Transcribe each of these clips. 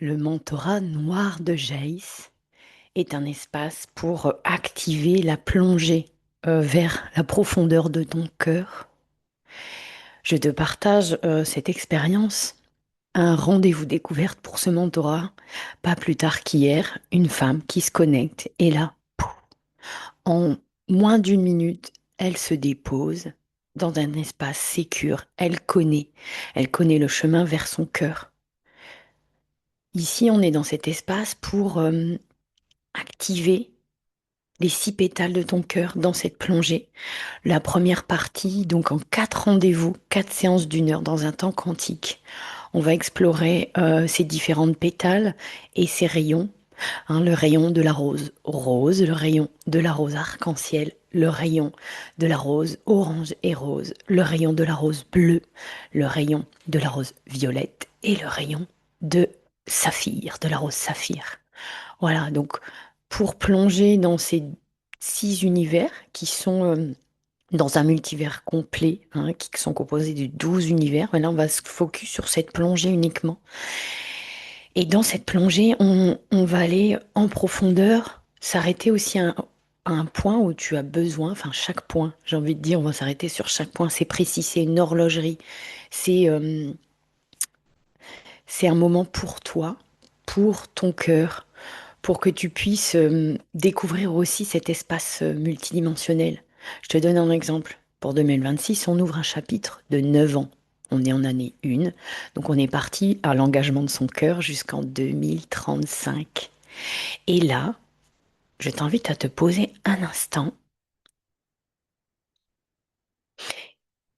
Le mentorat noir de Jace est un espace pour activer la plongée vers la profondeur de ton cœur. Je te partage cette expérience, un rendez-vous découverte pour ce mentorat. Pas plus tard qu'hier, une femme qui se connecte et là, pouf, en moins d'une minute, elle se dépose dans un espace sécure. Elle connaît le chemin vers son cœur. Ici, on est dans cet espace pour activer les 6 pétales de ton cœur dans cette plongée. La première partie, donc en 4 rendez-vous, 4 séances d'1 heure dans un temps quantique. On va explorer ces différentes pétales et ces rayons. Hein, le rayon de la rose rose, le rayon de la rose arc-en-ciel, le rayon de la rose orange et rose, le rayon de la rose bleue, le rayon de la rose violette et le rayon de saphir, de la rose saphir. Voilà, donc pour plonger dans ces 6 univers qui sont dans un multivers complet, hein, qui sont composés de 12 univers, mais là on va se focus sur cette plongée uniquement. Et dans cette plongée, on va aller en profondeur, s'arrêter aussi à un point où tu as besoin, enfin chaque point, j'ai envie de dire, on va s'arrêter sur chaque point, c'est précis, c'est une horlogerie, c'est c'est un moment pour toi, pour ton cœur, pour que tu puisses découvrir aussi cet espace multidimensionnel. Je te donne un exemple. Pour 2026, on ouvre un chapitre de 9 ans. On est en année 1, donc on est parti à l'engagement de son cœur jusqu'en 2035. Et là, je t'invite à te poser un instant.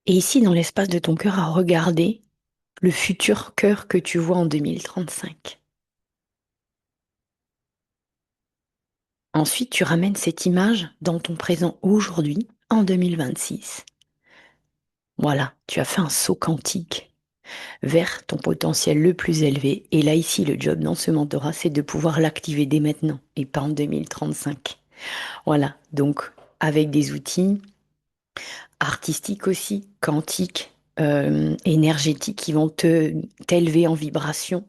Et ici, dans l'espace de ton cœur, à regarder le futur cœur que tu vois en 2035. Ensuite, tu ramènes cette image dans ton présent aujourd'hui, en 2026. Voilà, tu as fait un saut quantique vers ton potentiel le plus élevé. Et là, ici, le job dans ce mentorat, c'est de pouvoir l'activer dès maintenant et pas en 2035. Voilà, donc avec des outils artistiques aussi, quantiques, énergétiques qui vont t'élever en vibration,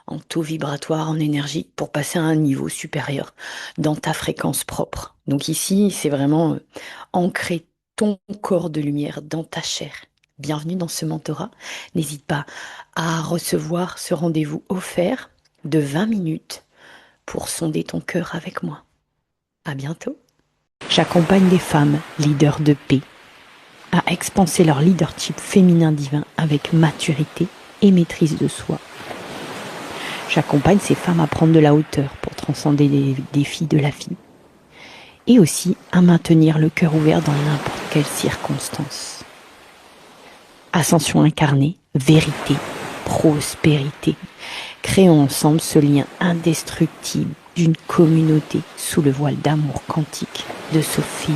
en taux vibratoire, en énergie, pour passer à un niveau supérieur dans ta fréquence propre. Donc ici, c'est vraiment ancrer ton corps de lumière dans ta chair. Bienvenue dans ce mentorat. N'hésite pas à recevoir ce rendez-vous offert de 20 minutes pour sonder ton cœur avec moi. À bientôt. J'accompagne des femmes leaders de paix à expanser leur leadership féminin divin avec maturité et maîtrise de soi. J'accompagne ces femmes à prendre de la hauteur pour transcender les défis de la vie et aussi à maintenir le cœur ouvert dans n'importe quelle circonstance. Ascension incarnée, vérité, prospérité. Créons ensemble ce lien indestructible d'une communauté sous le voile d'amour quantique de Sophie.